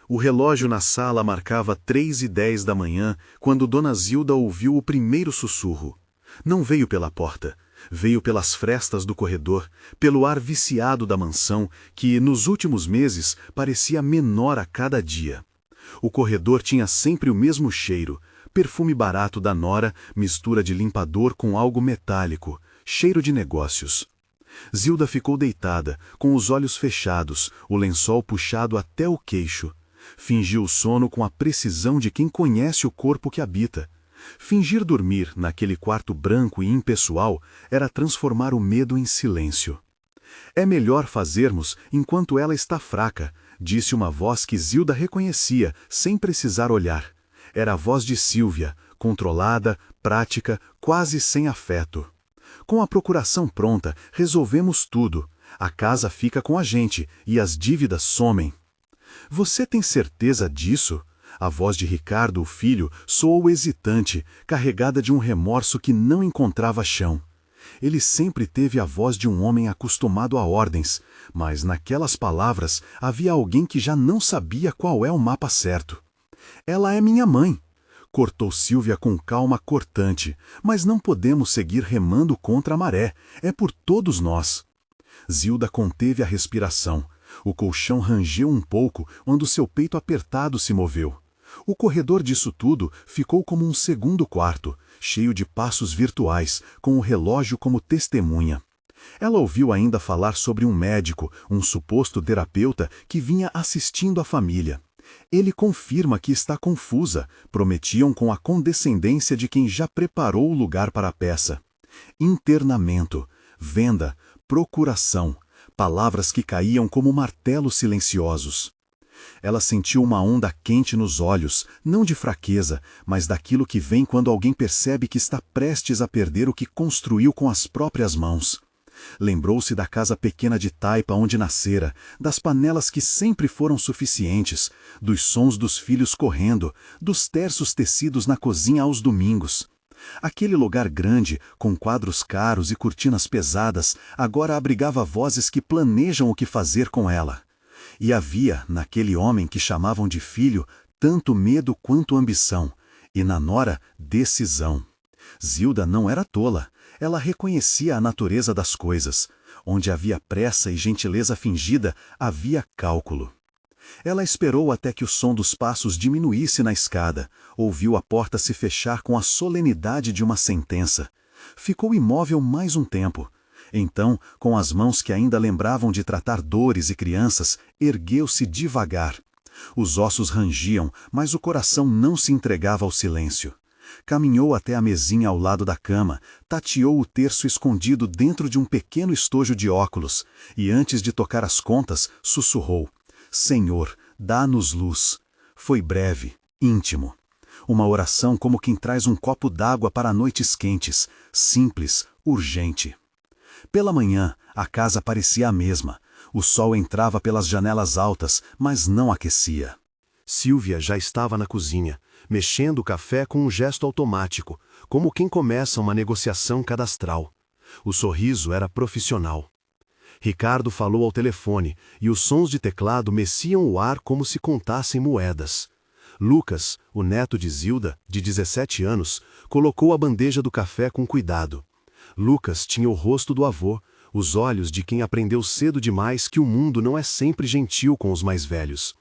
O relógio na sala marcava 3h10 da manhã, quando Dona Zilda ouviu o primeiro sussurro. Não veio pela porta, veio pelas frestas do corredor, pelo ar viciado da mansão, que, nos últimos meses, parecia menor a cada dia. O corredor tinha sempre o mesmo cheiro, perfume barato da nora, mistura de limpador com algo metálico, cheiro de negócios. Zilda ficou deitada, com os olhos fechados, o lençol puxado até o queixo. Fingiu o sono com a precisão de quem conhece o corpo que habita. Fingir dormir naquele quarto branco e impessoal era transformar o medo em silêncio. É melhor fazermos enquanto ela está fraca, disse uma voz que Zilda reconhecia, sem precisar olhar. Era a voz de Sílvia, controlada, prática, quase sem afeto. Com a procuração pronta, resolvemos tudo. A casa fica com a gente e as dívidas somem. Você tem certeza disso? A voz de Ricardo, o filho, soou hesitante, carregada de um remorso que não encontrava chão. Ele sempre teve a voz de um homem acostumado a ordens, mas naquelas palavras havia alguém que já não sabia qual é o mapa certo. Ela é minha mãe, cortou Sílvia com calma cortante, mas não podemos seguir remando contra a maré, é por todos nós. Zilda conteve a respiração. O colchão rangeu um pouco quando seu peito apertado se moveu. O corredor disso tudo ficou como um segundo quarto, cheio de passos virtuais, com o relógio como testemunha. Ela ouviu ainda falar sobre um médico, um suposto terapeuta que vinha assistindo a família. Ele confirma que está confusa, prometiam com a condescendência de quem já preparou o lugar para a peça. Internamento, venda, procuração, palavras que caíam como martelos silenciosos. Ela sentiu uma onda quente nos olhos, não de fraqueza, mas daquilo que vem quando alguém percebe que está prestes a perder o que construiu com as próprias mãos. Lembrou-se da casa pequena de taipa onde nascera, das panelas que sempre foram suficientes, dos sons dos filhos correndo, dos terços tecidos na cozinha aos domingos. Aquele lugar grande, com quadros caros e cortinas pesadas, agora abrigava vozes que planejam o que fazer com ela. E havia, naquele homem que chamavam de filho, tanto medo quanto ambição, e na nora, decisão. Zilda não era tola. Ela reconhecia a natureza das coisas. Onde havia pressa e gentileza fingida, havia cálculo. Ela esperou até que o som dos passos diminuísse na escada, ouviu a porta se fechar com a solenidade de uma sentença. Ficou imóvel mais um tempo. Então, com as mãos que ainda lembravam de tratar dores e crianças, ergueu-se devagar. Os ossos rangiam, mas o coração não se entregava ao silêncio. Caminhou até a mesinha ao lado da cama, tateou o terço escondido dentro de um pequeno estojo de óculos, e antes de tocar as contas, sussurrou: Senhor, dá-nos luz. Foi breve, íntimo. Uma oração como quem traz um copo d'água para noites quentes, simples, urgente. Pela manhã, a casa parecia a mesma. O sol entrava pelas janelas altas, mas não aquecia. Sílvia já estava na cozinha, mexendo o café com um gesto automático, como quem começa uma negociação cadastral. O sorriso era profissional. Ricardo falou ao telefone, e os sons de teclado meciam o ar como se contassem moedas. Lucas, o neto de Zilda, de 17 anos, colocou a bandeja do café com cuidado. Lucas tinha o rosto do avô, os olhos de quem aprendeu cedo demais que o mundo não é sempre gentil com os mais velhos.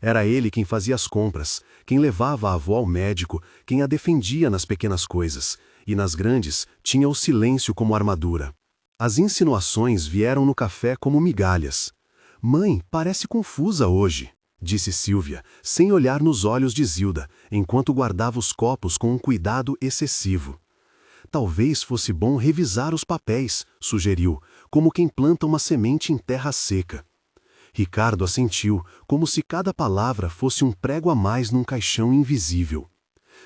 Era ele quem fazia as compras, quem levava a avó ao médico, quem a defendia nas pequenas coisas, e nas grandes tinha o silêncio como armadura. As insinuações vieram no café como migalhas. Mãe, parece confusa hoje, disse Sílvia, sem olhar nos olhos de Zilda, enquanto guardava os copos com um cuidado excessivo. Talvez fosse bom revisar os papéis, sugeriu, como quem planta uma semente em terra seca. Ricardo assentiu, como se cada palavra fosse um prego a mais num caixão invisível.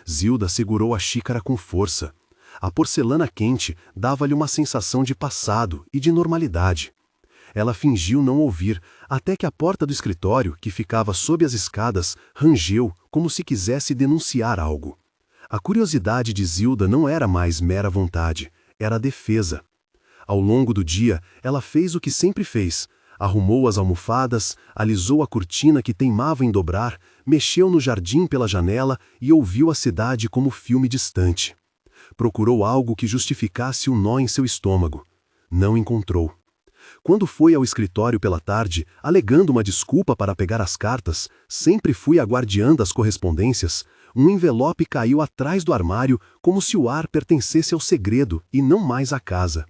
Zilda segurou a xícara com força. A porcelana quente dava-lhe uma sensação de passado e de normalidade. Ela fingiu não ouvir, até que a porta do escritório, que ficava sob as escadas, rangeu, como se quisesse denunciar algo. A curiosidade de Zilda não era mais mera vontade, era defesa. Ao longo do dia, ela fez o que sempre fez. Arrumou as almofadas, alisou a cortina que teimava em dobrar, mexeu no jardim pela janela e ouviu a cidade como filme distante. Procurou algo que justificasse o nó em seu estômago. Não encontrou. Quando foi ao escritório pela tarde, alegando uma desculpa para pegar as cartas, sempre fui a guardiã das correspondências, um envelope caiu atrás do armário como se o ar pertencesse ao segredo e não mais à casa.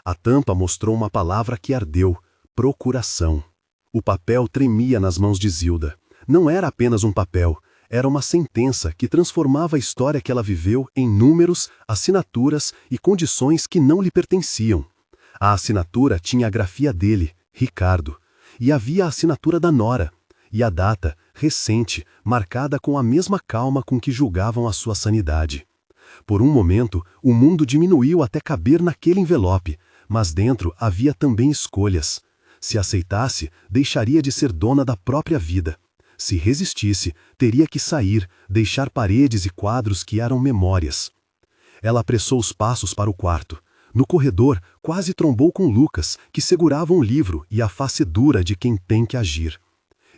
A tampa mostrou uma palavra que ardeu: procuração. O papel tremia nas mãos de Zilda. Não era apenas um papel, era uma sentença que transformava a história que ela viveu em números, assinaturas e condições que não lhe pertenciam. A assinatura tinha a grafia dele, Ricardo, e havia a assinatura da nora, e a data, recente, marcada com a mesma calma com que julgavam a sua sanidade. Por um momento, o mundo diminuiu até caber naquele envelope, mas dentro havia também escolhas. Se aceitasse, deixaria de ser dona da própria vida. Se resistisse, teria que sair, deixar paredes e quadros que eram memórias. Ela apressou os passos para o quarto. No corredor, quase trombou com Lucas, que segurava um livro e a face dura de quem tem que agir.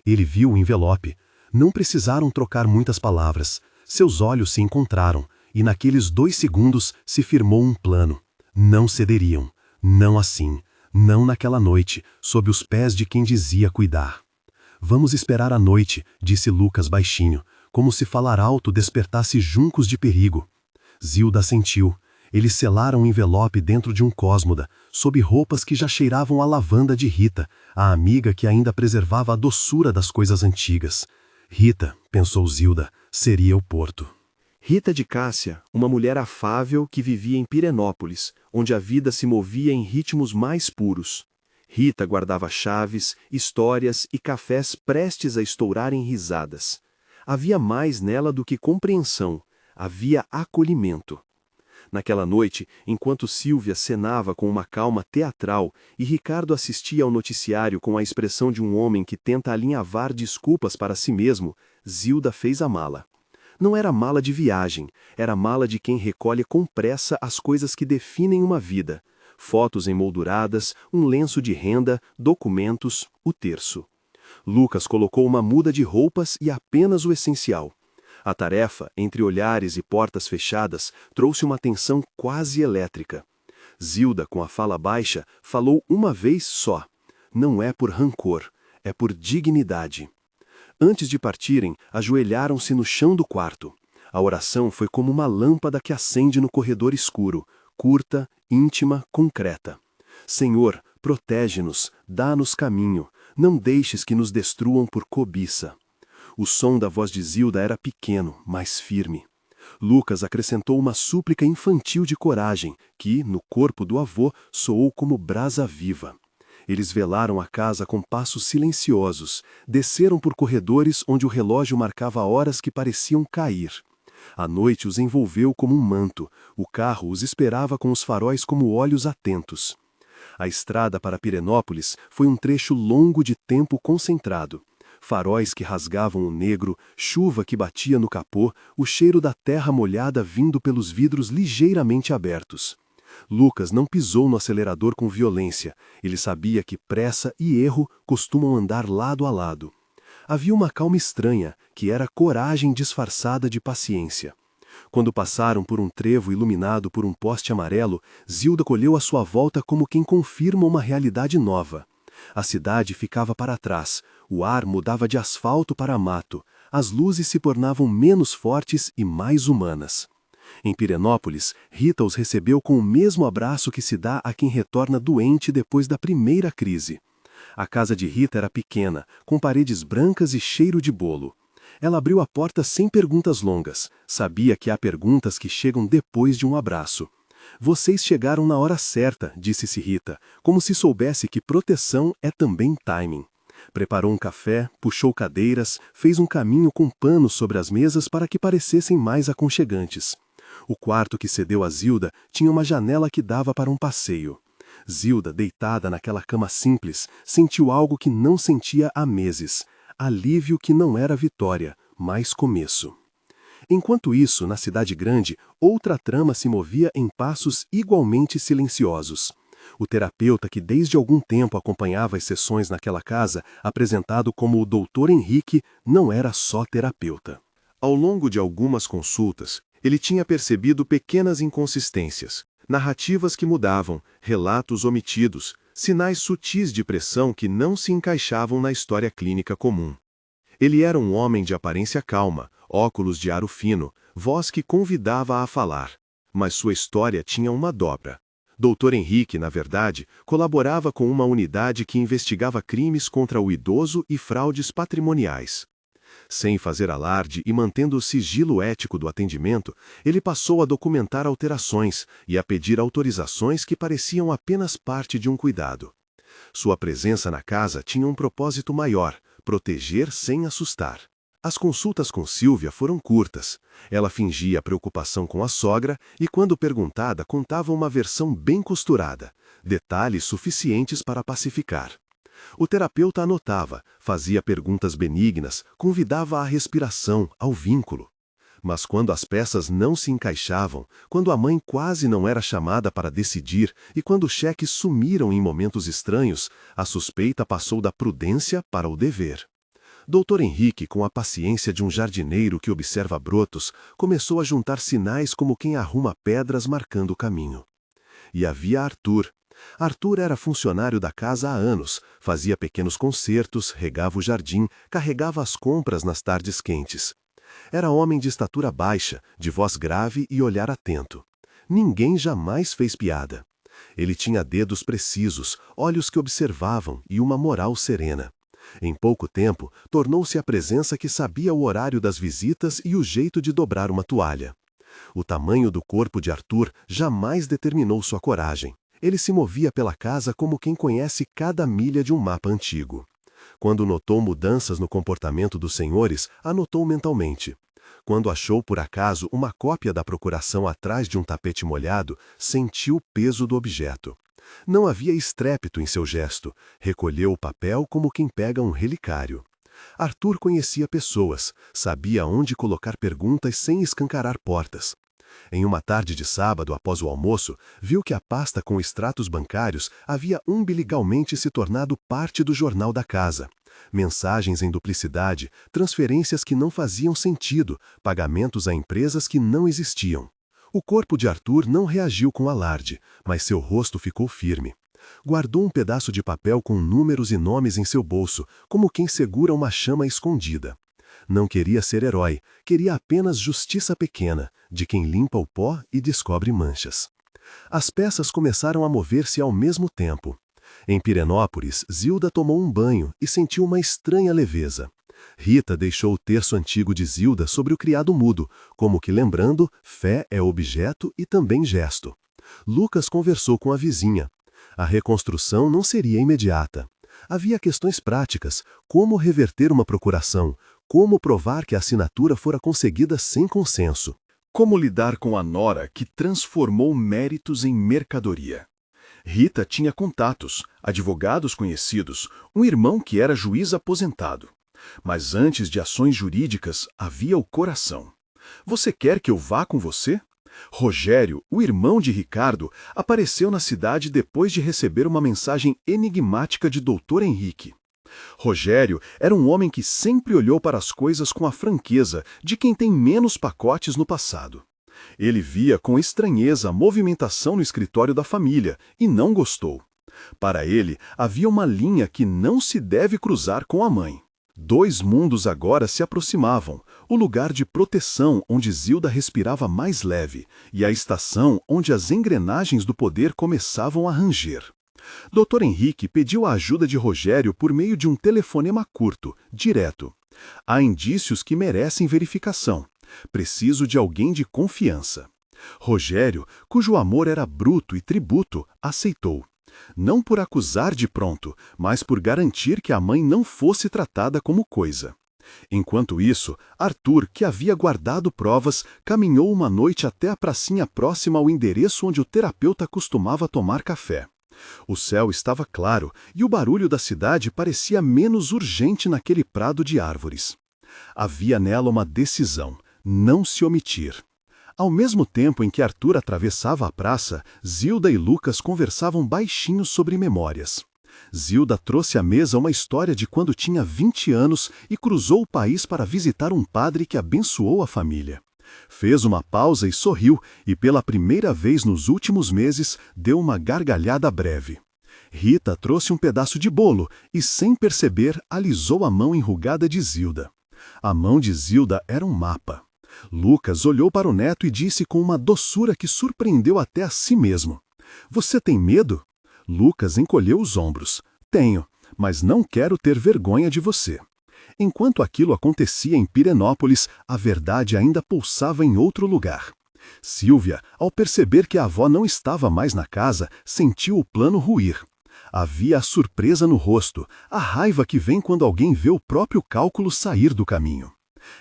Ele viu o envelope. Não precisaram trocar muitas palavras. Seus olhos se encontraram, e naqueles 2 segundos se firmou um plano. Não cederiam. Não assim. Não naquela noite, sob os pés de quem dizia cuidar. Vamos esperar a noite, disse Lucas baixinho, como se falar alto despertasse juncos de perigo. Zilda assentiu. Eles selaram o envelope dentro de um cosmoda, sob roupas que já cheiravam a lavanda de Rita, a amiga que ainda preservava a doçura das coisas antigas. Rita, pensou Zilda, seria o porto. Rita de Cássia, uma mulher afável que vivia em Pirenópolis, onde a vida se movia em ritmos mais puros. Rita guardava chaves, histórias e cafés prestes a estourar em risadas. Havia mais nela do que compreensão, havia acolhimento. Naquela noite, enquanto Sílvia cenava com uma calma teatral e Ricardo assistia ao noticiário com a expressão de um homem que tenta alinhavar desculpas para si mesmo, Zilda fez a mala. Não era mala de viagem, era mala de quem recolhe com pressa as coisas que definem uma vida. Fotos emolduradas, um lenço de renda, documentos, o terço. Lucas colocou uma muda de roupas e apenas o essencial. A tarefa, entre olhares e portas fechadas, trouxe uma tensão quase elétrica. Zilda, com a fala baixa, falou uma vez só. Não é por rancor, é por dignidade. Antes de partirem, ajoelharam-se no chão do quarto. A oração foi como uma lâmpada que acende no corredor escuro, curta, íntima, concreta. Senhor, protege-nos, dá-nos caminho, não deixes que nos destruam por cobiça. O som da voz de Zilda era pequeno, mas firme. Lucas acrescentou uma súplica infantil de coragem, que, no corpo do avô, soou como brasa viva. Eles velaram a casa com passos silenciosos, desceram por corredores onde o relógio marcava horas que pareciam cair. A noite os envolveu como um manto, o carro os esperava com os faróis como olhos atentos. A estrada para Pirenópolis foi um trecho longo de tempo concentrado. Faróis que rasgavam o negro, chuva que batia no capô, o cheiro da terra molhada vindo pelos vidros ligeiramente abertos. Lucas não pisou no acelerador com violência. Ele sabia que pressa e erro costumam andar lado a lado. Havia uma calma estranha, que era coragem disfarçada de paciência. Quando passaram por um trevo iluminado por um poste amarelo, Zilda colheu à sua volta como quem confirma uma realidade nova. A cidade ficava para trás, o ar mudava de asfalto para mato, as luzes se tornavam menos fortes e mais humanas. Em Pirenópolis, Rita os recebeu com o mesmo abraço que se dá a quem retorna doente depois da primeira crise. A casa de Rita era pequena, com paredes brancas e cheiro de bolo. Ela abriu a porta sem perguntas longas, sabia que há perguntas que chegam depois de um abraço. Vocês chegaram na hora certa, disse-se Rita, como se soubesse que proteção é também timing. Preparou um café, puxou cadeiras, fez um caminho com panos sobre as mesas para que parecessem mais aconchegantes. O quarto que cedeu a Zilda tinha uma janela que dava para um passeio. Zilda, deitada naquela cama simples, sentiu algo que não sentia há meses. Alívio que não era vitória, mas começo. Enquanto isso, na cidade grande, outra trama se movia em passos igualmente silenciosos. O terapeuta que desde algum tempo acompanhava as sessões naquela casa, apresentado como o Dr. Henrique, não era só terapeuta. Ao longo de algumas consultas, ele tinha percebido pequenas inconsistências, narrativas que mudavam, relatos omitidos, sinais sutis de pressão que não se encaixavam na história clínica comum. Ele era um homem de aparência calma, óculos de aro fino, voz que convidava a falar. Mas sua história tinha uma dobra. Dr. Henrique, na verdade, colaborava com uma unidade que investigava crimes contra o idoso e fraudes patrimoniais. Sem fazer alarde e mantendo o sigilo ético do atendimento, ele passou a documentar alterações e a pedir autorizações que pareciam apenas parte de um cuidado. Sua presença na casa tinha um propósito maior: proteger sem assustar. As consultas com Silvia foram curtas. Ela fingia preocupação com a sogra e, quando perguntada, contava uma versão bem costurada, detalhes suficientes para pacificar. O terapeuta anotava, fazia perguntas benignas, convidava à respiração, ao vínculo. Mas quando as peças não se encaixavam, quando a mãe quase não era chamada para decidir e quando os cheques sumiram em momentos estranhos, a suspeita passou da prudência para o dever. Dr. Henrique, com a paciência de um jardineiro que observa brotos, começou a juntar sinais como quem arruma pedras marcando o caminho. E havia Arthur. Arthur era funcionário da casa há anos, fazia pequenos concertos, regava o jardim, carregava as compras nas tardes quentes. Era homem de estatura baixa, de voz grave e olhar atento. Ninguém jamais fez piada. Ele tinha dedos precisos, olhos que observavam e uma moral serena. Em pouco tempo, tornou-se a presença que sabia o horário das visitas e o jeito de dobrar uma toalha. O tamanho do corpo de Arthur jamais determinou sua coragem. Ele se movia pela casa como quem conhece cada milha de um mapa antigo. Quando notou mudanças no comportamento dos senhores, anotou mentalmente. Quando achou por acaso uma cópia da procuração atrás de um tapete molhado, sentiu o peso do objeto. Não havia estrépito em seu gesto. Recolheu o papel como quem pega um relicário. Arthur conhecia pessoas, sabia onde colocar perguntas sem escancarar portas. Em uma tarde de sábado, após o almoço, viu que a pasta com extratos bancários havia umbiligalmente se tornado parte do jornal da casa. Mensagens em duplicidade, transferências que não faziam sentido, pagamentos a empresas que não existiam. O corpo de Arthur não reagiu com alarde, mas seu rosto ficou firme. Guardou um pedaço de papel com números e nomes em seu bolso, como quem segura uma chama escondida. Não queria ser herói, queria apenas justiça pequena, de quem limpa o pó e descobre manchas. As peças começaram a mover-se ao mesmo tempo. Em Pirenópolis, Zilda tomou um banho e sentiu uma estranha leveza. Rita deixou o terço antigo de Zilda sobre o criado mudo, como que lembrando, fé é objeto e também gesto. Lucas conversou com a vizinha. A reconstrução não seria imediata. Havia questões práticas, como reverter uma procuração, como provar que a assinatura fora conseguida sem consenso. Como lidar com a nora que transformou méritos em mercadoria? Rita tinha contatos, advogados conhecidos, um irmão que era juiz aposentado. Mas antes de ações jurídicas, havia o coração. Você quer que eu vá com você? Rogério, o irmão de Ricardo, apareceu na cidade depois de receber uma mensagem enigmática de Dr. Henrique. Rogério era um homem que sempre olhou para as coisas com a franqueza de quem tem menos pacotes no passado. Ele via com estranheza a movimentação no escritório da família e não gostou. Para ele, havia uma linha que não se deve cruzar com a mãe. Dois mundos agora se aproximavam, o lugar de proteção onde Zilda respirava mais leve e a estação onde as engrenagens do poder começavam a ranger. Dr. Henrique pediu a ajuda de Rogério por meio de um telefonema curto, direto. Há indícios que merecem verificação. Preciso de alguém de confiança. Rogério, cujo amor era bruto e tributo, aceitou. Não por acusar de pronto, mas por garantir que a mãe não fosse tratada como coisa. Enquanto isso, Arthur, que havia guardado provas, caminhou uma noite até a pracinha próxima ao endereço onde o terapeuta costumava tomar café. O céu estava claro e o barulho da cidade parecia menos urgente naquele prado de árvores. Havia nela uma decisão: não se omitir. Ao mesmo tempo em que Arthur atravessava a praça, Zilda e Lucas conversavam baixinho sobre memórias. Zilda trouxe à mesa uma história de quando tinha 20 anos e cruzou o país para visitar um padre que abençoou a família. Fez uma pausa e sorriu, e pela primeira vez nos últimos meses deu uma gargalhada breve. Rita trouxe um pedaço de bolo e, sem perceber, alisou a mão enrugada de Zilda. A mão de Zilda era um mapa. Lucas olhou para o neto e disse com uma doçura que surpreendeu até a si mesmo: "Você tem medo?" Lucas encolheu os ombros. "Tenho, mas não quero ter vergonha de você." Enquanto aquilo acontecia em Pirenópolis, a verdade ainda pulsava em outro lugar. Sílvia, ao perceber que a avó não estava mais na casa, sentiu o plano ruir. Havia a surpresa no rosto, a raiva que vem quando alguém vê o próprio cálculo sair do caminho.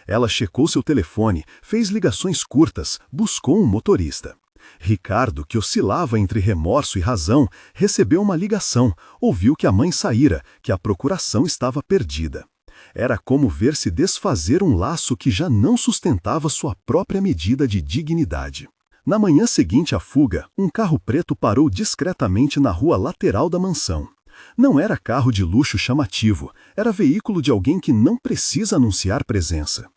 Ela checou seu telefone, fez ligações curtas, buscou um motorista. Ricardo, que oscilava entre remorso e razão, recebeu uma ligação, ouviu que a mãe saíra, que a procuração estava perdida. Era como ver se desfazer um laço que já não sustentava sua própria medida de dignidade. Na manhã seguinte à fuga, um carro preto parou discretamente na rua lateral da mansão. Não era carro de luxo chamativo, era veículo de alguém que não precisa anunciar presença.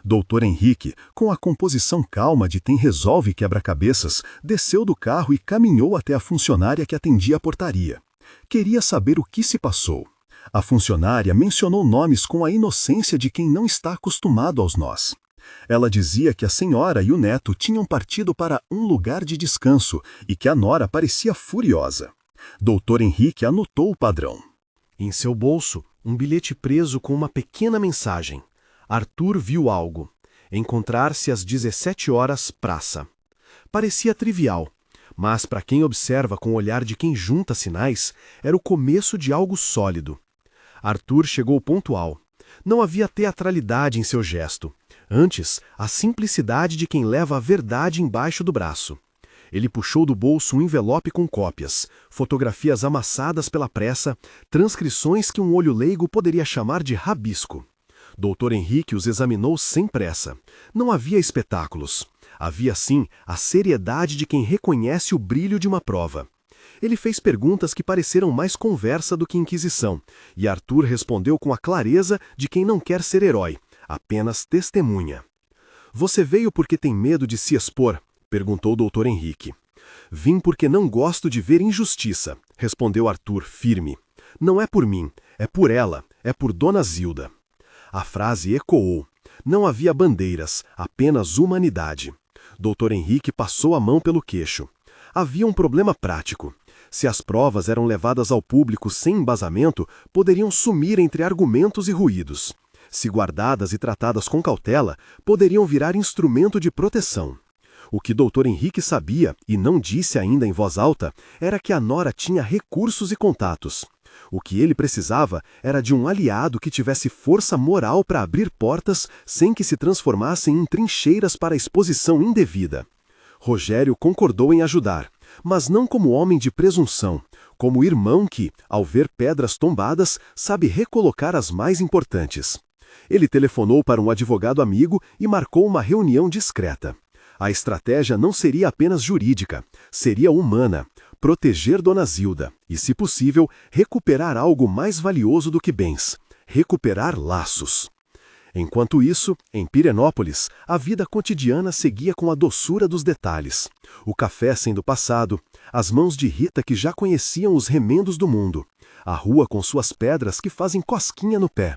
Dr. Henrique, com a composição calma de quem resolve quebra-cabeças, desceu do carro e caminhou até a funcionária que atendia a portaria. Queria saber o que se passou. A funcionária mencionou nomes com a inocência de quem não está acostumado aos nós. Ela dizia que a senhora e o neto tinham partido para um lugar de descanso e que a nora parecia furiosa. Dr. Henrique anotou o padrão. Em seu bolso, um bilhete preso com uma pequena mensagem. Arthur viu algo. Encontrar-se às 17 horas, praça. Parecia trivial, mas para quem observa com o olhar de quem junta sinais, era o começo de algo sólido. Arthur chegou pontual. Não havia teatralidade em seu gesto. Antes, a simplicidade de quem leva a verdade embaixo do braço. Ele puxou do bolso um envelope com cópias, fotografias amassadas pela pressa, transcrições que um olho leigo poderia chamar de rabisco. Dr. Henrique os examinou sem pressa. Não havia espetáculos. Havia, sim, a seriedade de quem reconhece o brilho de uma prova. Ele fez perguntas que pareceram mais conversa do que inquisição, e Arthur respondeu com a clareza de quem não quer ser herói, apenas testemunha. "Você veio porque tem medo de se expor?" perguntou o Dr. Henrique. "Vim porque não gosto de ver injustiça", respondeu Arthur, firme. "Não é por mim, é por ela, é por Dona Zilda." A frase ecoou. Não havia bandeiras, apenas humanidade. Dr. Henrique passou a mão pelo queixo. Havia um problema prático. Se as provas eram levadas ao público sem embasamento, poderiam sumir entre argumentos e ruídos. Se guardadas e tratadas com cautela, poderiam virar instrumento de proteção. O que Dr. Henrique sabia, e não disse ainda em voz alta, era que a nora tinha recursos e contatos. O que ele precisava era de um aliado que tivesse força moral para abrir portas sem que se transformassem em trincheiras para a exposição indevida. Rogério concordou em ajudar, mas não como homem de presunção, como irmão que, ao ver pedras tombadas, sabe recolocar as mais importantes. Ele telefonou para um advogado amigo e marcou uma reunião discreta. A estratégia não seria apenas jurídica, seria humana. Proteger Dona Zilda e, se possível, recuperar algo mais valioso do que bens, recuperar laços. Enquanto isso, em Pirenópolis, a vida cotidiana seguia com a doçura dos detalhes. O café sendo passado, as mãos de Rita que já conheciam os remendos do mundo, a rua com suas pedras que fazem cosquinha no pé.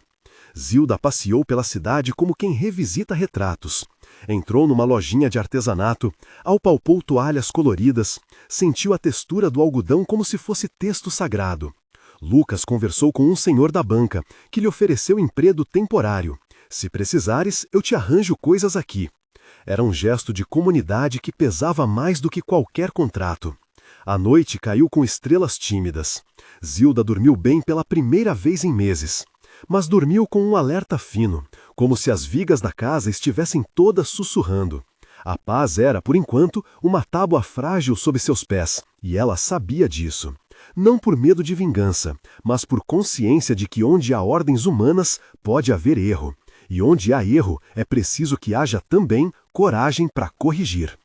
Zilda passeou pela cidade como quem revisita retratos. Entrou numa lojinha de artesanato, apalpou toalhas coloridas, sentiu a textura do algodão como se fosse texto sagrado. Lucas conversou com um senhor da banca, que lhe ofereceu emprego temporário. "Se precisares, eu te arranjo coisas aqui." Era um gesto de comunidade que pesava mais do que qualquer contrato. A noite caiu com estrelas tímidas. Zilda dormiu bem pela primeira vez em meses. Mas dormiu com um alerta fino, como se as vigas da casa estivessem todas sussurrando. A paz era, por enquanto, uma tábua frágil sob seus pés, e ela sabia disso. Não por medo de vingança, mas por consciência de que onde há ordens humanas pode haver erro, E onde há erro, é preciso que haja também coragem para corrigir.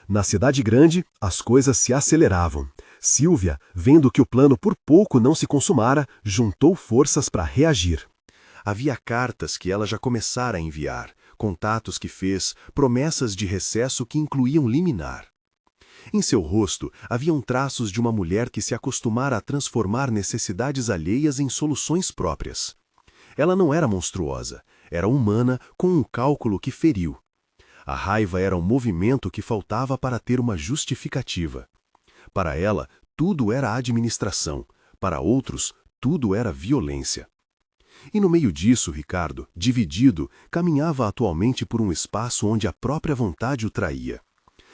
Na cidade grande, as coisas se aceleravam. Silvia, vendo que o plano por pouco não se consumara, juntou forças para reagir. Havia cartas que ela já começara a enviar, contatos que fez, promessas de recesso que incluíam liminar. Em seu rosto haviam traços de uma mulher que se acostumara a transformar necessidades alheias em soluções próprias. Ela não era monstruosa, era humana com um cálculo que feriu. A raiva era um movimento que faltava para ter uma justificativa. Para ela, tudo era administração, para outros, tudo era violência. E no meio disso, Ricardo, dividido, caminhava atualmente por um espaço onde a própria vontade o traía.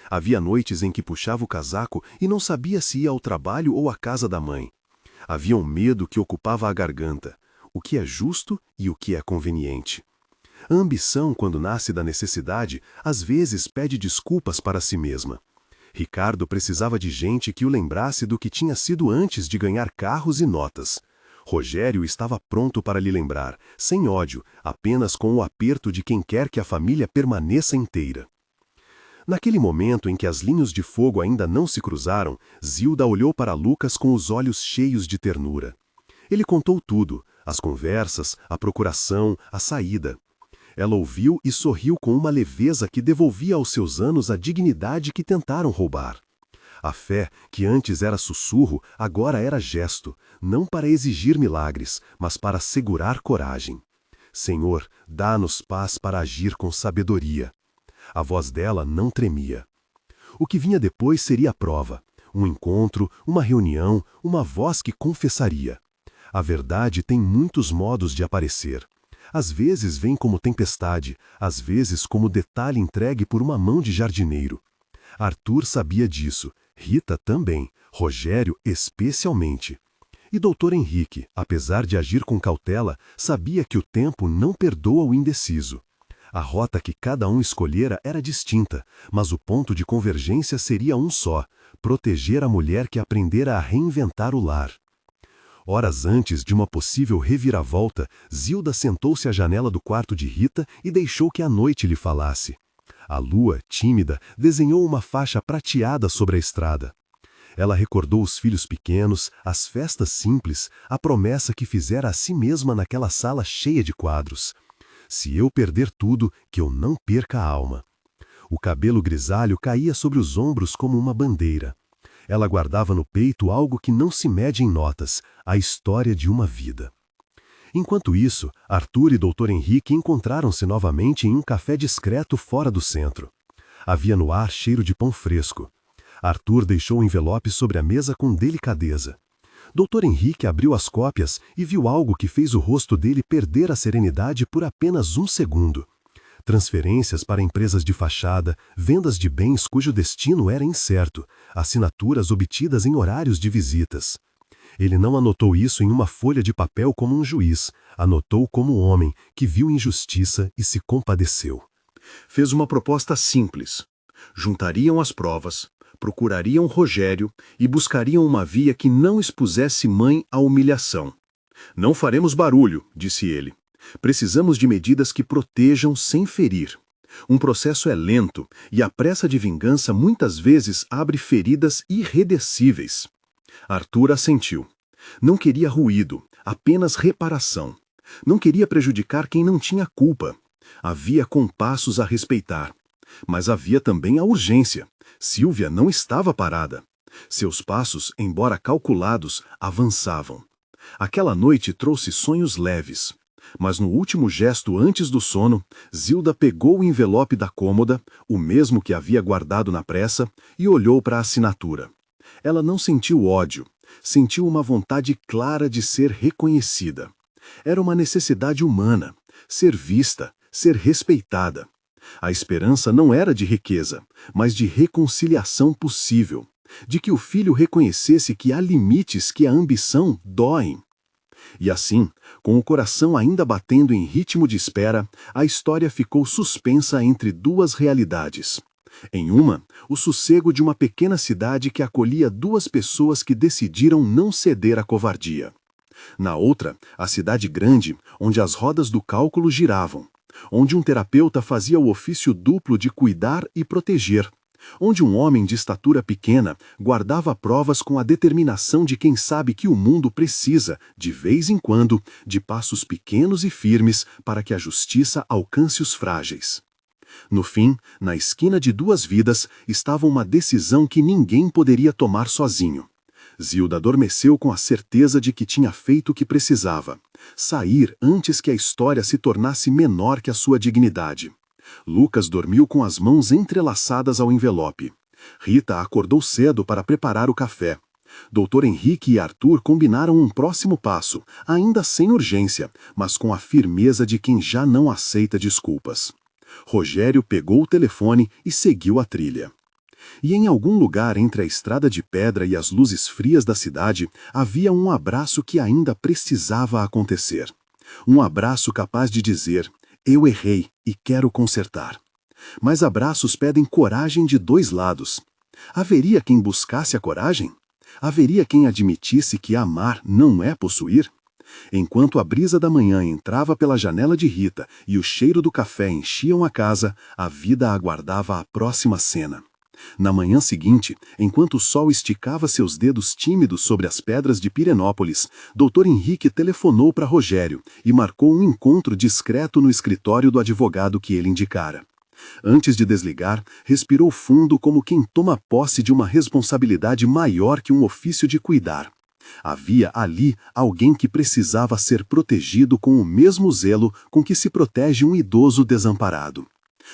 Havia noites em que puxava o casaco e não sabia se ia ao trabalho ou à casa da mãe. Havia um medo que ocupava a garganta, o que é justo e o que é conveniente. A ambição, quando nasce da necessidade, às vezes pede desculpas para si mesma. Ricardo precisava de gente que o lembrasse do que tinha sido antes de ganhar carros e notas. Rogério estava pronto para lhe lembrar, sem ódio, apenas com o aperto de quem quer que a família permaneça inteira. Naquele momento em que as linhas de fogo ainda não se cruzaram, Zilda olhou para Lucas com os olhos cheios de ternura. Ele contou tudo, as conversas, a procuração, a saída. Ela ouviu e sorriu com uma leveza que devolvia aos seus anos a dignidade que tentaram roubar. A fé, que antes era sussurro, agora era gesto, não para exigir milagres, mas para segurar coragem. Senhor, dá-nos paz para agir com sabedoria. A voz dela não tremia. O que vinha depois seria a prova. Um encontro, uma reunião, uma voz que confessaria. A verdade tem muitos modos de aparecer. Às vezes vem como tempestade, às vezes como detalhe entregue por uma mão de jardineiro. Arthur sabia disso, Rita também, Rogério especialmente. E Dr. Henrique, apesar de agir com cautela, sabia que o tempo não perdoa o indeciso. A rota que cada um escolhera era distinta, mas o ponto de convergência seria um só: proteger a mulher que aprendera a reinventar o lar. Horas antes de uma possível reviravolta, Zilda sentou-se à janela do quarto de Rita e deixou que a noite lhe falasse. A lua, tímida, desenhou uma faixa prateada sobre a estrada. Ela recordou os filhos pequenos, as festas simples, a promessa que fizera a si mesma naquela sala cheia de quadros. Se eu perder tudo, que eu não perca a alma. O cabelo grisalho caía sobre os ombros como uma bandeira. Ela guardava no peito algo que não se mede em notas, a história de uma vida. Enquanto isso, Arthur e Dr. Henrique encontraram-se novamente em um café discreto fora do centro. Havia no ar cheiro de pão fresco. Arthur deixou o envelope sobre a mesa com delicadeza. Dr. Henrique abriu as cópias e viu algo que fez o rosto dele perder a serenidade por apenas um segundo. Transferências para empresas de fachada, vendas de bens cujo destino era incerto, assinaturas obtidas em horários de visitas. Ele não anotou isso em uma folha de papel como um juiz, anotou como homem que viu injustiça e se compadeceu. Fez uma proposta simples. Juntariam as provas, procurariam Rogério e buscariam uma via que não expusesse mãe à humilhação. Não faremos barulho, disse ele. Precisamos de medidas que protejam sem ferir. Um processo é lento e a pressa de vingança muitas vezes abre feridas irredessíveis. Arthur assentiu. Não queria ruído, apenas reparação. Não queria prejudicar quem não tinha culpa. Havia compassos a respeitar. Mas havia também a urgência. Silvia não estava parada. Seus passos, embora calculados, avançavam. Aquela noite trouxe sonhos leves. Mas no último gesto antes do sono, Zilda pegou o envelope da cômoda, o mesmo que havia guardado na pressa, e olhou para a assinatura. Ela não sentiu ódio, sentiu uma vontade clara de ser reconhecida. Era uma necessidade humana, ser vista, ser respeitada. A esperança não era de riqueza, mas de reconciliação possível, de que o filho reconhecesse que há limites que a ambição doem. E assim, com o coração ainda batendo em ritmo de espera, a história ficou suspensa entre duas realidades. Em uma, o sossego de uma pequena cidade que acolhia duas pessoas que decidiram não ceder à covardia. Na outra, a cidade grande, onde as rodas do cálculo giravam. onde um terapeuta fazia o ofício duplo de cuidar e proteger, onde um homem de estatura pequena guardava provas com a determinação de quem sabe que o mundo precisa, de vez em quando, de passos pequenos e firmes para que a justiça alcance os frágeis. No fim, na esquina de duas vidas, estava uma decisão que ninguém poderia tomar sozinho. Zilda adormeceu com a certeza de que tinha feito o que precisava. Sair antes que a história se tornasse menor que a sua dignidade. Lucas dormiu com as mãos entrelaçadas ao envelope. Rita acordou cedo para preparar o café. Dr. Henrique e Arthur combinaram um próximo passo, ainda sem urgência, mas com a firmeza de quem já não aceita desculpas. Rogério pegou o telefone e seguiu a trilha. E em algum lugar entre a estrada de pedra e as luzes frias da cidade, havia um abraço que ainda precisava acontecer. Um abraço capaz de dizer: eu errei e quero consertar. Mas abraços pedem coragem de dois lados. Haveria quem buscasse a coragem? Haveria quem admitisse que amar não é possuir? Enquanto a brisa da manhã entrava pela janela de Rita e o cheiro do café enchiam a casa, a vida aguardava a próxima cena. Na manhã seguinte, enquanto o sol esticava seus dedos tímidos sobre as pedras de Pirenópolis, Dr. Henrique telefonou para Rogério e marcou um encontro discreto no escritório do advogado que ele indicara. Antes de desligar, respirou fundo como quem toma posse de uma responsabilidade maior que um ofício de cuidar. Havia ali alguém que precisava ser protegido com o mesmo zelo com que se protege um idoso desamparado.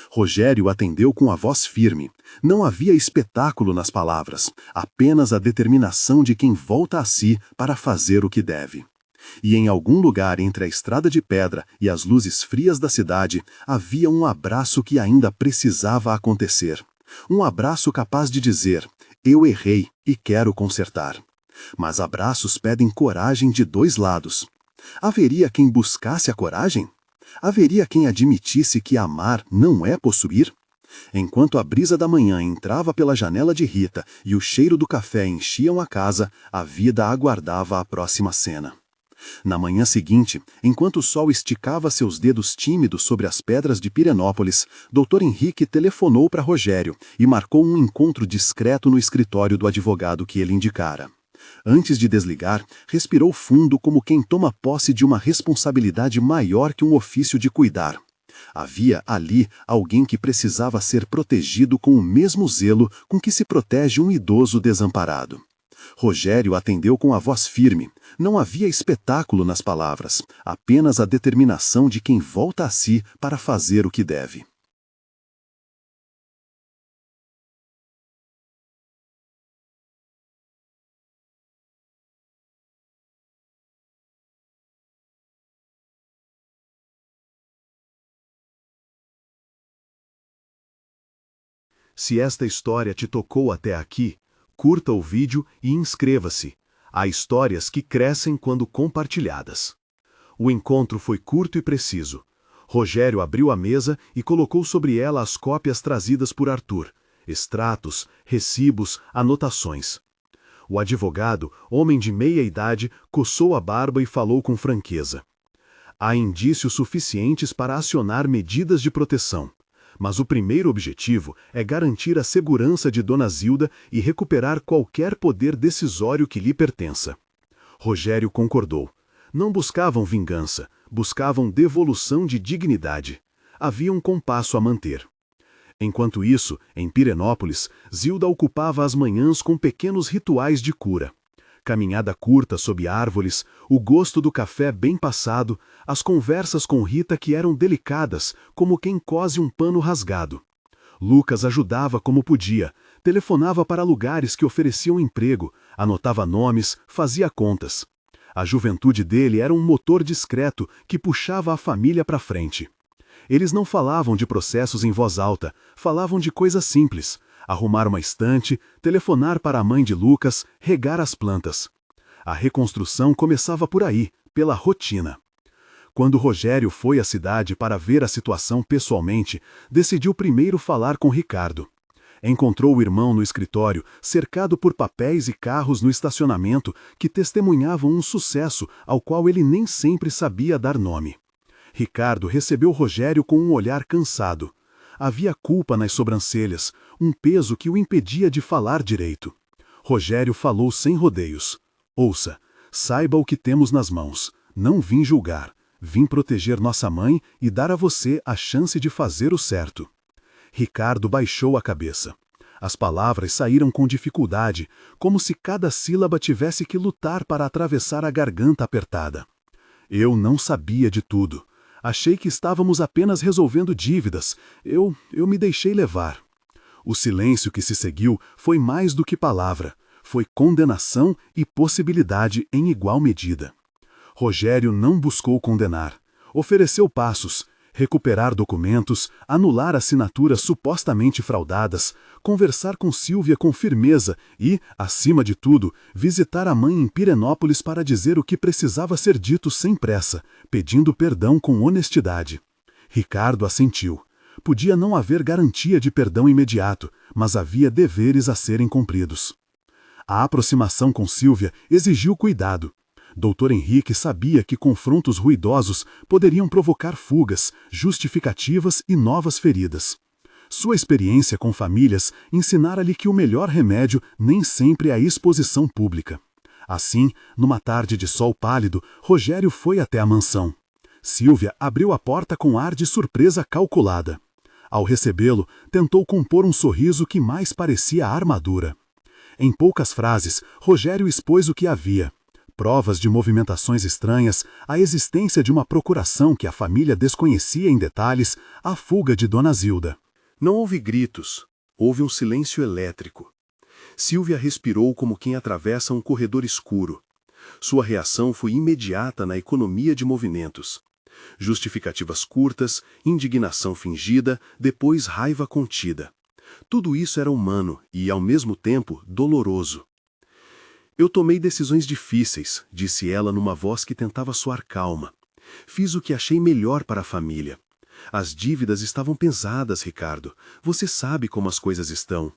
Rogério atendeu com a voz firme. Não havia espetáculo nas palavras, apenas a determinação de quem volta a si para fazer o que deve. E em algum lugar entre a estrada de pedra e as luzes frias da cidade, havia um abraço que ainda precisava acontecer. Um abraço capaz de dizer: eu errei e quero consertar. Mas abraços pedem coragem de dois lados. Haveria quem buscasse a coragem? Haveria quem admitisse que amar não é possuir? Enquanto a brisa da manhã entrava pela janela de Rita e o cheiro do café enchiam a casa, a vida aguardava a próxima cena. Na manhã seguinte, enquanto o sol esticava seus dedos tímidos sobre as pedras de Pirenópolis, Dr. Henrique telefonou para Rogério e marcou um encontro discreto no escritório do advogado que ele indicara. Antes de desligar, respirou fundo como quem toma posse de uma responsabilidade maior que um ofício de cuidar. Havia ali alguém que precisava ser protegido com o mesmo zelo com que se protege um idoso desamparado. Rogério atendeu com a voz firme. Não havia espetáculo nas palavras, apenas a determinação de quem volta a si para fazer o que deve. Se esta história te tocou até aqui, curta o vídeo e inscreva-se. Há histórias que crescem quando compartilhadas. O encontro foi curto e preciso. Rogério abriu a mesa e colocou sobre ela as cópias trazidas por Arthur, extratos, recibos, anotações. O advogado, homem de meia idade, coçou a barba e falou com franqueza. Há indícios suficientes para acionar medidas de proteção. Mas o primeiro objetivo é garantir a segurança de Dona Zilda e recuperar qualquer poder decisório que lhe pertença. Rogério concordou. Não buscavam vingança, buscavam devolução de dignidade. Havia um compasso a manter. Enquanto isso, em Pirenópolis, Zilda ocupava as manhãs com pequenos rituais de cura. Caminhada curta sob árvores, o gosto do café bem passado, as conversas com Rita que eram delicadas, como quem cose um pano rasgado. Lucas ajudava como podia, telefonava para lugares que ofereciam emprego, anotava nomes, fazia contas. A juventude dele era um motor discreto que puxava a família para frente. Eles não falavam de processos em voz alta, falavam de coisas simples. Arrumar uma estante, telefonar para a mãe de Lucas, regar as plantas. A reconstrução começava por aí, pela rotina. Quando Rogério foi à cidade para ver a situação pessoalmente, decidiu primeiro falar com Ricardo. Encontrou o irmão no escritório, cercado por papéis e carros no estacionamento que testemunhavam um sucesso ao qual ele nem sempre sabia dar nome. Ricardo recebeu Rogério com um olhar cansado. Havia culpa nas sobrancelhas, um peso que o impedia de falar direito. Rogério falou sem rodeios. Ouça, saiba o que temos nas mãos. Não vim julgar. Vim proteger nossa mãe e dar a você a chance de fazer o certo. Ricardo baixou a cabeça. As palavras saíram com dificuldade, como se cada sílaba tivesse que lutar para atravessar a garganta apertada. Eu não sabia de tudo. Achei que estávamos apenas resolvendo dívidas. Eu me deixei levar. O silêncio que se seguiu foi mais do que palavra. Foi condenação e possibilidade em igual medida. Rogério não buscou condenar. Ofereceu passos, recuperar documentos, anular assinaturas supostamente fraudadas, conversar com Sílvia com firmeza e, acima de tudo, visitar a mãe em Pirenópolis para dizer o que precisava ser dito sem pressa, pedindo perdão com honestidade. Ricardo assentiu. Podia não haver garantia de perdão imediato, mas havia deveres a serem cumpridos. A aproximação com Sílvia exigiu cuidado. Dr. Henrique sabia que confrontos ruidosos poderiam provocar fugas, justificativas e novas feridas. Sua experiência com famílias ensinara-lhe que o melhor remédio nem sempre é a exposição pública. Assim, numa tarde de sol pálido, Rogério foi até a mansão. Sílvia abriu a porta com ar de surpresa calculada. Ao recebê-lo, tentou compor um sorriso que mais parecia armadura. Em poucas frases, Rogério expôs o que havia. Provas de movimentações estranhas, a existência de uma procuração que a família desconhecia em detalhes, a fuga de Dona Zilda. Não houve gritos, houve um silêncio elétrico. Sílvia respirou como quem atravessa um corredor escuro. Sua reação foi imediata na economia de movimentos. Justificativas curtas, indignação fingida, depois raiva contida. Tudo isso era humano e, ao mesmo tempo, doloroso. Eu tomei decisões difíceis, disse ela numa voz que tentava soar calma. Fiz o que achei melhor para a família. As dívidas estavam pesadas, Ricardo. Você sabe como as coisas estão.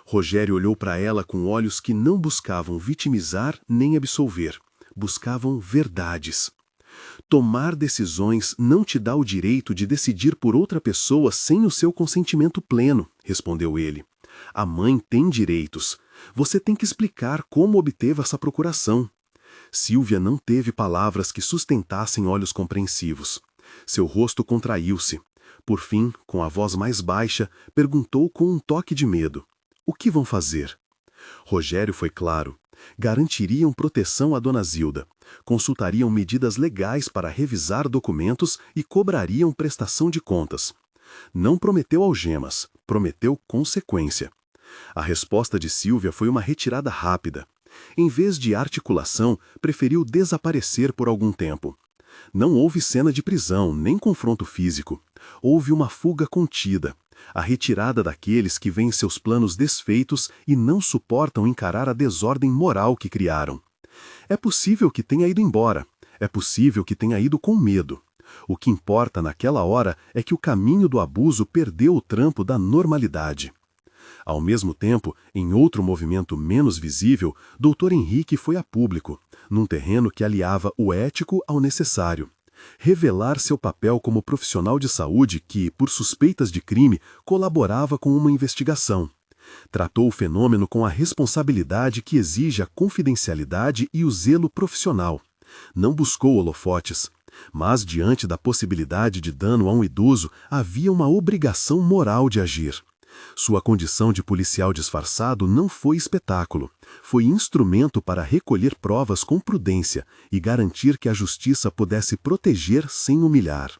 Rogério olhou para ela com olhos que não buscavam vitimizar nem absolver. Buscavam verdades. Tomar decisões não te dá o direito de decidir por outra pessoa sem o seu consentimento pleno, respondeu ele. A mãe tem direitos. Você tem que explicar como obteve essa procuração. Sílvia não teve palavras que sustentassem olhos compreensivos. Seu rosto contraiu-se. Por fim, com a voz mais baixa, perguntou com um toque de medo. O que vão fazer? Rogério foi claro. Garantiriam proteção a Dona Zilda. Consultariam medidas legais para revisar documentos e cobrariam prestação de contas. Não prometeu algemas, prometeu consequência. A resposta de Sílvia foi uma retirada rápida. Em vez de articulação, preferiu desaparecer por algum tempo. Não houve cena de prisão, nem confronto físico. Houve uma fuga contida, a retirada daqueles que veem seus planos desfeitos e não suportam encarar a desordem moral que criaram. É possível que tenha ido embora, é possível que tenha ido com medo. O que importa naquela hora é que o caminho do abuso perdeu o trampo da normalidade. Ao mesmo tempo, em outro movimento menos visível, Dr. Henrique foi a público, num terreno que aliava o ético ao necessário. Revelar seu papel como profissional de saúde que, por suspeitas de crime, colaborava com uma investigação. Tratou o fenômeno com a responsabilidade que exige a confidencialidade e o zelo profissional. Não buscou holofotes. Mas, diante da possibilidade de dano a um idoso, havia uma obrigação moral de agir. Sua condição de policial disfarçado não foi espetáculo. Foi instrumento para recolher provas com prudência e garantir que a justiça pudesse proteger sem humilhar.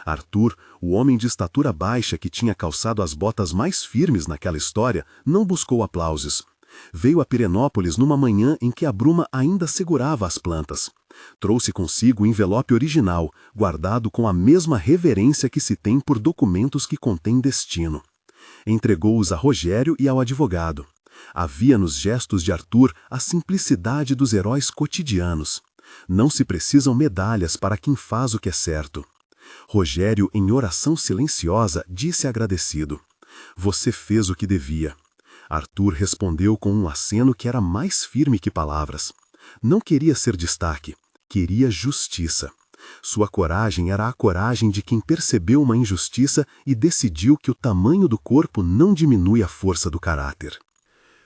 Arthur, o homem de estatura baixa que tinha calçado as botas mais firmes naquela história, não buscou aplausos. Veio a Pirenópolis numa manhã em que a bruma ainda segurava as plantas. Trouxe consigo o envelope original, guardado com a mesma reverência que se tem por documentos que contêm destino. Entregou-os a Rogério e ao advogado. Havia nos gestos de Arthur a simplicidade dos heróis cotidianos. Não se precisam medalhas para quem faz o que é certo. Rogério, em oração silenciosa, disse agradecido: "Você fez o que devia." Arthur respondeu com um aceno que era mais firme que palavras. Não queria ser destaque, queria justiça. Sua coragem era a coragem de quem percebeu uma injustiça e decidiu que o tamanho do corpo não diminui a força do caráter.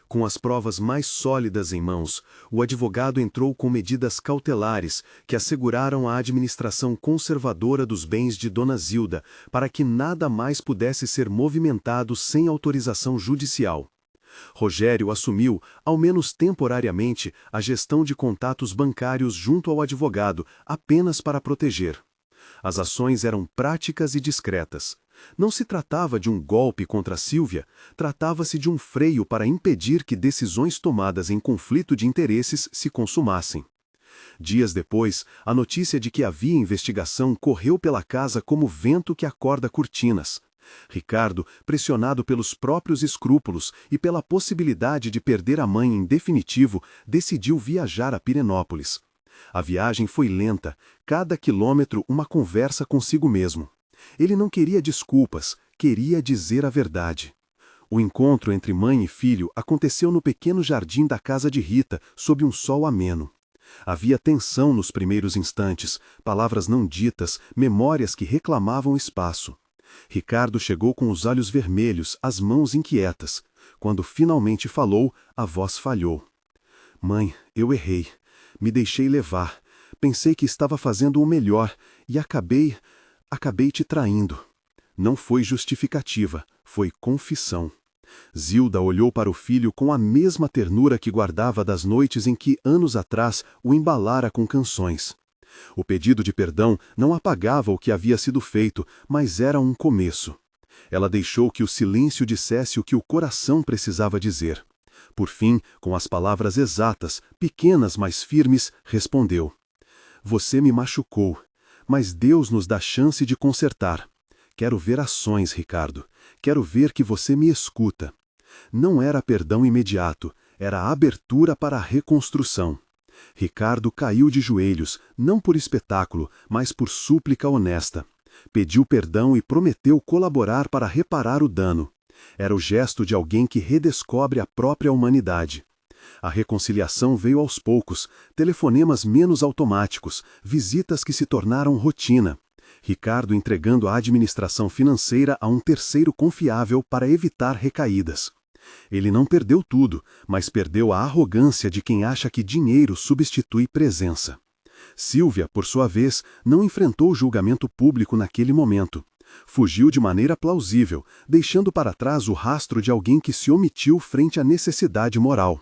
Com as provas mais sólidas em mãos, o advogado entrou com medidas cautelares que asseguraram a administração conservadora dos bens de Dona Zilda, para que nada mais pudesse ser movimentado sem autorização judicial. Rogério assumiu, ao menos temporariamente, a gestão de contatos bancários junto ao advogado, apenas para proteger. As ações eram práticas e discretas. Não se tratava de um golpe contra Sílvia, tratava-se de um freio para impedir que decisões tomadas em conflito de interesses se consumassem. Dias depois, a notícia de que havia investigação correu pela casa como vento que acorda cortinas. Ricardo, pressionado pelos próprios escrúpulos e pela possibilidade de perder a mãe em definitivo, decidiu viajar a Pirenópolis. A viagem foi lenta, cada quilômetro uma conversa consigo mesmo. Ele não queria desculpas, queria dizer a verdade. O encontro entre mãe e filho aconteceu no pequeno jardim da casa de Rita, sob um sol ameno. Havia tensão nos primeiros instantes, palavras não ditas, memórias que reclamavam espaço. Ricardo chegou com os olhos vermelhos, as mãos inquietas. Quando finalmente falou, a voz falhou. Mãe, eu errei. Me deixei levar. Pensei que estava fazendo o melhor e acabei te traindo. Não foi justificativa, foi confissão. Zilda olhou para o filho com a mesma ternura que guardava das noites em que, anos atrás, o embalara com canções. O pedido de perdão não apagava o que havia sido feito, mas era um começo. Ela deixou que o silêncio dissesse o que o coração precisava dizer. Por fim, com as palavras exatas, pequenas mas firmes, respondeu: Você me machucou, mas Deus nos dá chance de consertar. Quero ver ações, Ricardo. Quero ver que você me escuta. Não era perdão imediato, era abertura para a reconstrução. Ricardo caiu de joelhos, não por espetáculo, mas por súplica honesta. Pediu perdão e prometeu colaborar para reparar o dano. Era o gesto de alguém que redescobre a própria humanidade. A reconciliação veio aos poucos, telefonemas menos automáticos, visitas que se tornaram rotina. Ricardo entregando a administração financeira a um terceiro confiável para evitar recaídas. Ele não perdeu tudo, mas perdeu a arrogância de quem acha que dinheiro substitui presença. Sílvia, por sua vez, não enfrentou julgamento público naquele momento. Fugiu de maneira plausível, deixando para trás o rastro de alguém que se omitiu frente à necessidade moral.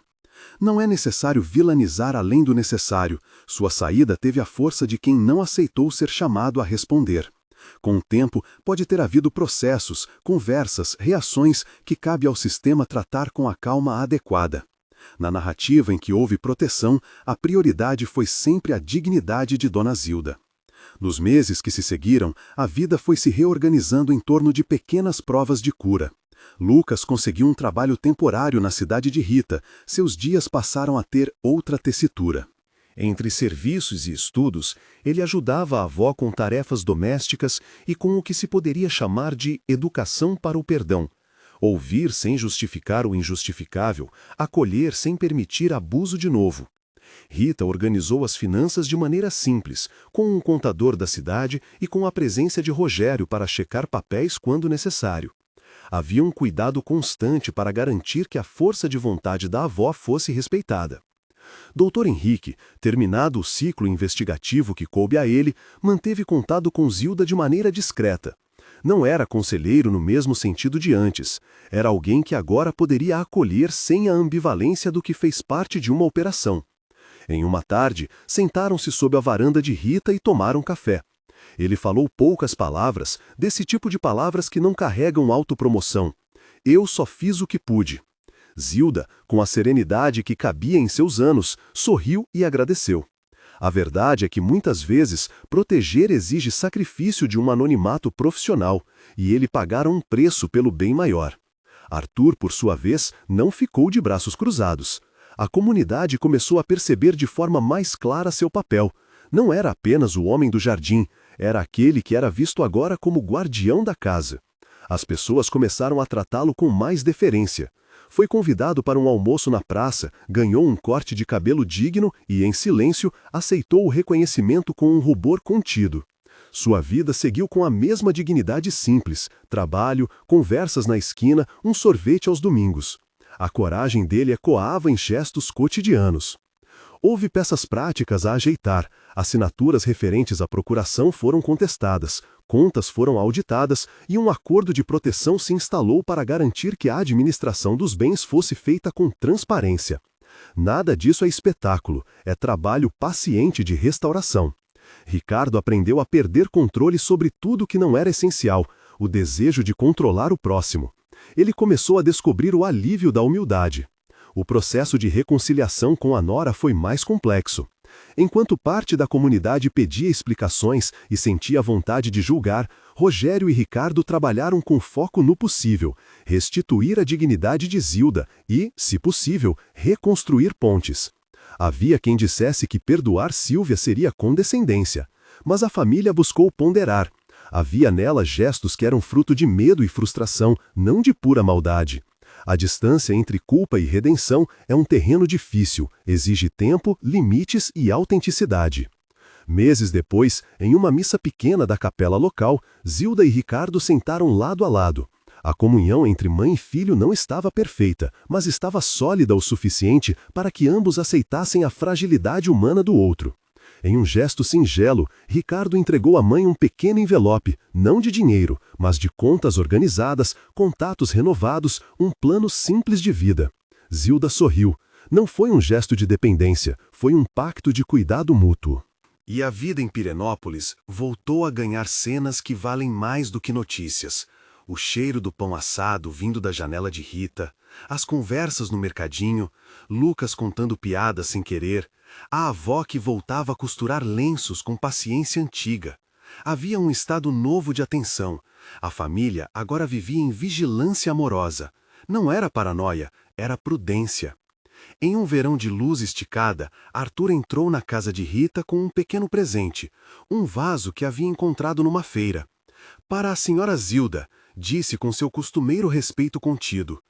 Não é necessário vilanizar além do necessário. Sua saída teve a força de quem não aceitou ser chamado a responder. Com o tempo, pode ter havido processos, conversas, reações que cabe ao sistema tratar com a calma adequada. Na narrativa em que houve proteção, a prioridade foi sempre a dignidade de Dona Zilda. Nos meses que se seguiram, a vida foi se reorganizando em torno de pequenas provas de cura. Lucas conseguiu um trabalho temporário na cidade de Rita. Seus dias passaram a ter outra tessitura. Entre serviços e estudos, ele ajudava a avó com tarefas domésticas e com o que se poderia chamar de educação para o perdão. Ouvir sem justificar o injustificável, acolher sem permitir abuso de novo. Rita organizou as finanças de maneira simples, com um contador da cidade e com a presença de Rogério para checar papéis quando necessário. Havia um cuidado constante para garantir que a força de vontade da avó fosse respeitada. Dr. Henrique, terminado o ciclo investigativo que coube a ele, manteve contato com Zilda de maneira discreta. Não era conselheiro no mesmo sentido de antes. Era alguém que agora poderia acolher sem a ambivalência do que fez parte de uma operação. Em uma tarde, sentaram-se sob a varanda de Rita e tomaram café. Ele falou poucas palavras, desse tipo de palavras que não carregam autopromoção. Eu só fiz o que pude. Zilda, com a serenidade que cabia em seus anos, sorriu e agradeceu. A verdade é que muitas vezes proteger exige sacrifício de um anonimato profissional, e ele pagara um preço pelo bem maior. Arthur, por sua vez, não ficou de braços cruzados. A comunidade começou a perceber de forma mais clara seu papel. Não era apenas o homem do jardim, era aquele que era visto agora como guardião da casa. As pessoas começaram a tratá-lo com mais deferência. Foi convidado para um almoço na praça, ganhou um corte de cabelo digno e, em silêncio, aceitou o reconhecimento com um rubor contido. Sua vida seguiu com a mesma dignidade simples: trabalho, conversas na esquina, um sorvete aos domingos. A coragem dele ecoava em gestos cotidianos. Houve peças práticas a ajeitar, assinaturas referentes à procuração foram contestadas, contas foram auditadas e um acordo de proteção se instalou para garantir que a administração dos bens fosse feita com transparência. Nada disso é espetáculo, é trabalho paciente de restauração. Ricardo aprendeu a perder controle sobre tudo que não era essencial, o desejo de controlar o próximo. Ele começou a descobrir o alívio da humildade. O processo de reconciliação com a nora foi mais complexo. Enquanto parte da comunidade pedia explicações e sentia vontade de julgar, Rogério e Ricardo trabalharam com foco no possível: restituir a dignidade de Zilda e, se possível, reconstruir pontes. Havia quem dissesse que perdoar Sílvia seria condescendência, mas a família buscou ponderar. Havia nela gestos que eram fruto de medo e frustração, não de pura maldade. A distância entre culpa e redenção é um terreno difícil, exige tempo, limites e autenticidade. Meses depois, em uma missa pequena da capela local, Zilda e Ricardo sentaram lado a lado. A comunhão entre mãe e filho não estava perfeita, mas estava sólida o suficiente para que ambos aceitassem a fragilidade humana do outro. Em um gesto singelo, Ricardo entregou à mãe um pequeno envelope, não de dinheiro, mas de contas organizadas, contatos renovados, um plano simples de vida. Zilda sorriu. Não foi um gesto de dependência, foi um pacto de cuidado mútuo. E a vida em Pirenópolis voltou a ganhar cenas que valem mais do que notícias. O cheiro do pão assado vindo da janela de Rita, as conversas no mercadinho, Lucas contando piadas sem querer, a avó que voltava a costurar lenços com paciência antiga. Havia um estado novo de atenção. A família agora vivia em vigilância amorosa. Não era paranoia, era prudência. Em um verão de luz esticada, Arthur entrou na casa de Rita com um pequeno presente, um vaso que havia encontrado numa feira. Para a senhora Zilda, disse com seu costumeiro respeito contido.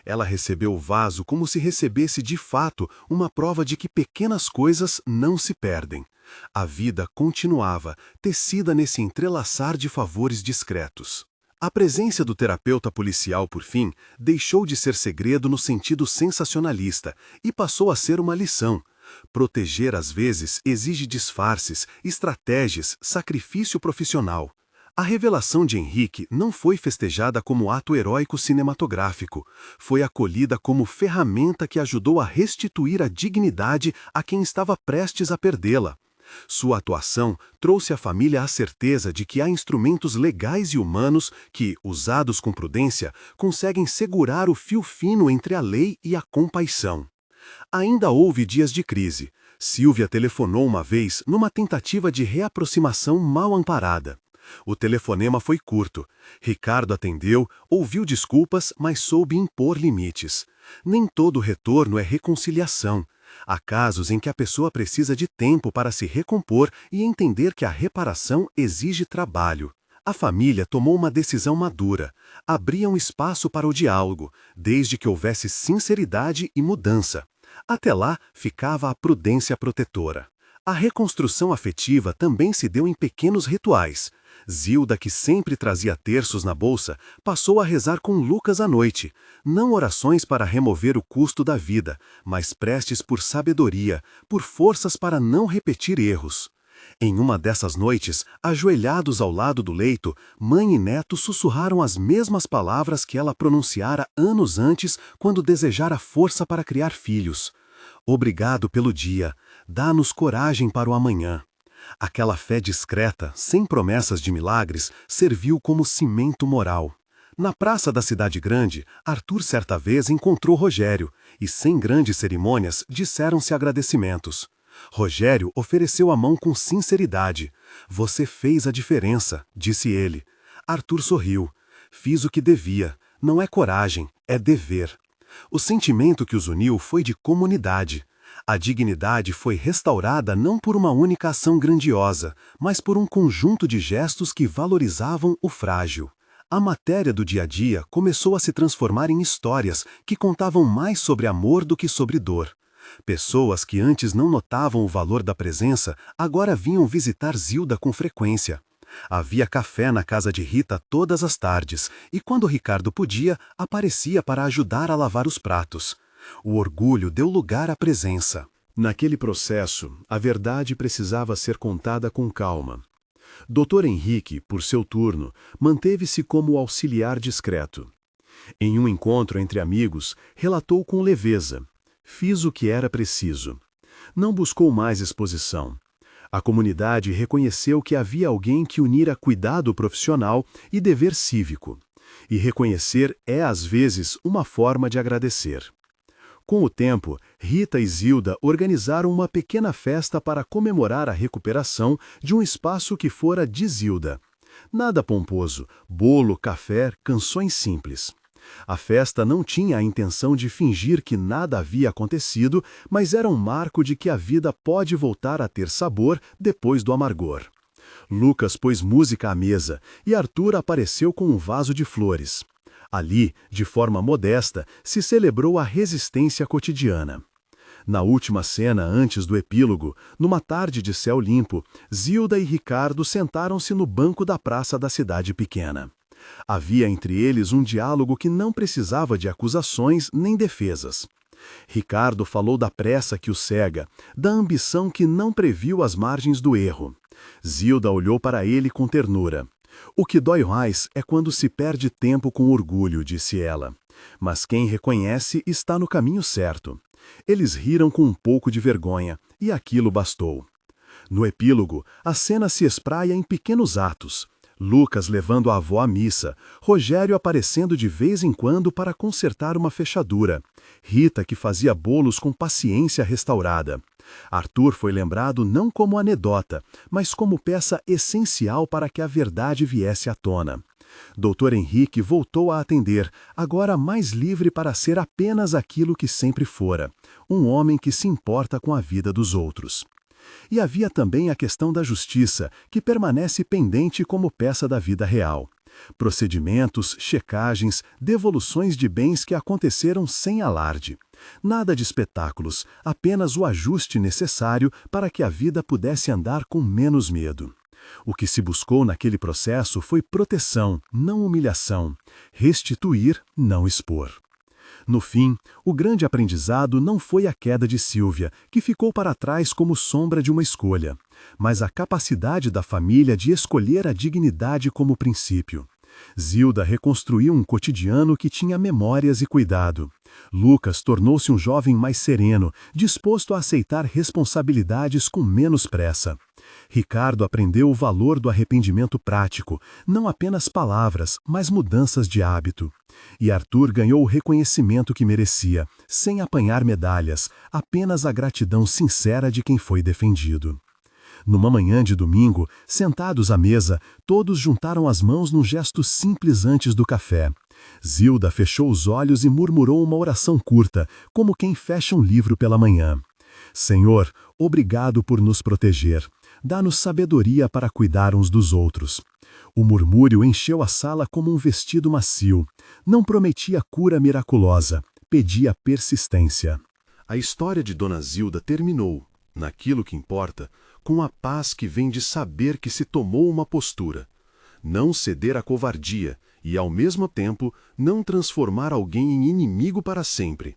Ela recebeu o vaso como se recebesse de fato uma prova de que pequenas coisas não se perdem. A vida continuava, tecida nesse entrelaçar de favores discretos. A presença do terapeuta policial, por fim, deixou de ser segredo no sentido sensacionalista e passou a ser uma lição. Proteger, às vezes, exige disfarces, estratégias, sacrifício profissional. A revelação de Henrique não foi festejada como ato heróico cinematográfico, foi acolhida como ferramenta que ajudou a restituir a dignidade a quem estava prestes a perdê-la. Sua atuação trouxe à família a certeza de que há instrumentos legais e humanos que, usados com prudência, conseguem segurar o fio fino entre a lei e a compaixão. Ainda houve dias de crise. Sílvia telefonou uma vez numa tentativa de reaproximação mal amparada. O telefonema foi curto. Ricardo atendeu, ouviu desculpas, mas soube impor limites. Nem todo retorno é reconciliação. Há casos em que a pessoa precisa de tempo para se recompor e entender que a reparação exige trabalho. A família tomou uma decisão madura. Abria um espaço para o diálogo, desde que houvesse sinceridade e mudança. Até lá, ficava a prudência protetora. A reconstrução afetiva também se deu em pequenos rituais. Zilda, que sempre trazia terços na bolsa, passou a rezar com Lucas à noite. Não orações para remover o custo da vida, mas preces por sabedoria, por forças para não repetir erros. Em uma dessas noites, ajoelhados ao lado do leito, mãe e neto sussurraram as mesmas palavras que ela pronunciara anos antes quando desejara força para criar filhos. Obrigado pelo dia, dá-nos coragem para o amanhã. Aquela fé discreta, sem promessas de milagres, serviu como cimento moral. Na praça da cidade grande, Arthur certa vez encontrou Rogério, e sem grandes cerimônias disseram-se agradecimentos. Rogério ofereceu a mão com sinceridade. Você fez a diferença, disse ele. Arthur sorriu. Fiz o que devia. Não é coragem, é dever. O sentimento que os uniu foi de comunidade. A dignidade foi restaurada não por uma única ação grandiosa, mas por um conjunto de gestos que valorizavam o frágil. A matéria do dia a dia começou a se transformar em histórias que contavam mais sobre amor do que sobre dor. Pessoas que antes não notavam o valor da presença, agora vinham visitar Zilda com frequência. Havia café na casa de Rita todas as tardes, e quando Ricardo podia, aparecia para ajudar a lavar os pratos. O orgulho deu lugar à presença. Naquele processo, a verdade precisava ser contada com calma. Dr. Henrique, por seu turno, manteve-se como auxiliar discreto. Em um encontro entre amigos, relatou com leveza: "Fiz o que era preciso." Não buscou mais exposição. A comunidade reconheceu que havia alguém que unira cuidado profissional e dever cívico. E reconhecer é, às vezes, uma forma de agradecer. Com o tempo, Rita e Zilda organizaram uma pequena festa para comemorar a recuperação de um espaço que fora de Zilda. Nada pomposo, bolo, café, canções simples. A festa não tinha a intenção de fingir que nada havia acontecido, mas era um marco de que a vida pode voltar a ter sabor depois do amargor. Lucas pôs música à mesa e Arthur apareceu com um vaso de flores. Ali, de forma modesta, se celebrou a resistência cotidiana. Na última cena antes do epílogo, numa tarde de céu limpo, Zilda e Ricardo sentaram-se no banco da praça da cidade pequena. Havia entre eles um diálogo que não precisava de acusações nem defesas. Ricardo falou da pressa que o cega, da ambição que não previu as margens do erro. Zilda olhou para ele com ternura. "O que dói mais é quando se perde tempo com orgulho", disse ela. Mas quem reconhece está no caminho certo. Eles riram com um pouco de vergonha, e aquilo bastou. No epílogo, a cena se espraia em pequenos atos. Lucas levando a avó à missa, Rogério aparecendo de vez em quando para consertar uma fechadura, Rita que fazia bolos com paciência restaurada. Arthur foi lembrado não como anedota, mas como peça essencial para que a verdade viesse à tona. Dr. Henrique voltou a atender, agora mais livre para ser apenas aquilo que sempre fora, um homem que se importa com a vida dos outros. E havia também a questão da justiça, que permanece pendente como peça da vida real. Procedimentos, checagens, devoluções de bens que aconteceram sem alarde. Nada de espetáculos, apenas o ajuste necessário para que a vida pudesse andar com menos medo. O que se buscou naquele processo foi proteção, não humilhação. Restituir, não expor. No fim, o grande aprendizado não foi a queda de Sílvia, que ficou para trás como sombra de uma escolha, mas a capacidade da família de escolher a dignidade como princípio. Zilda reconstruiu um cotidiano que tinha memórias e cuidado. Lucas tornou-se um jovem mais sereno, disposto a aceitar responsabilidades com menos pressa. Ricardo aprendeu o valor do arrependimento prático, não apenas palavras, mas mudanças de hábito. E Arthur ganhou o reconhecimento que merecia, sem apanhar medalhas, apenas a gratidão sincera de quem foi defendido. Numa manhã de domingo, sentados à mesa, todos juntaram as mãos num gesto simples antes do café. Zilda fechou os olhos e murmurou uma oração curta, como quem fecha um livro pela manhã. Senhor, obrigado por nos proteger. Dá-nos sabedoria para cuidar uns dos outros. O murmúrio encheu a sala como um vestido macio. Não prometia cura miraculosa, pedia persistência. A história de Dona Zilda terminou, naquilo que importa, com a paz que vem de saber que se tomou uma postura. Não ceder à covardia e, ao mesmo tempo, não transformar alguém em inimigo para sempre.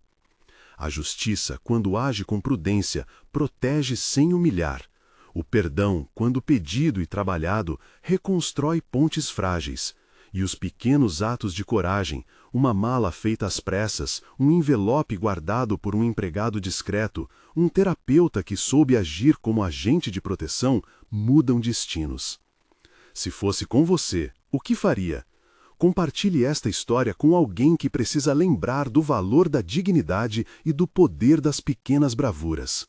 A justiça, quando age com prudência, protege sem humilhar. O perdão, quando pedido e trabalhado, reconstrói pontes frágeis. E os pequenos atos de coragem, uma mala feita às pressas, um envelope guardado por um empregado discreto, um terapeuta que soube agir como agente de proteção, mudam destinos. Se fosse com você, o que faria? Compartilhe esta história com alguém que precisa lembrar do valor da dignidade e do poder das pequenas bravuras.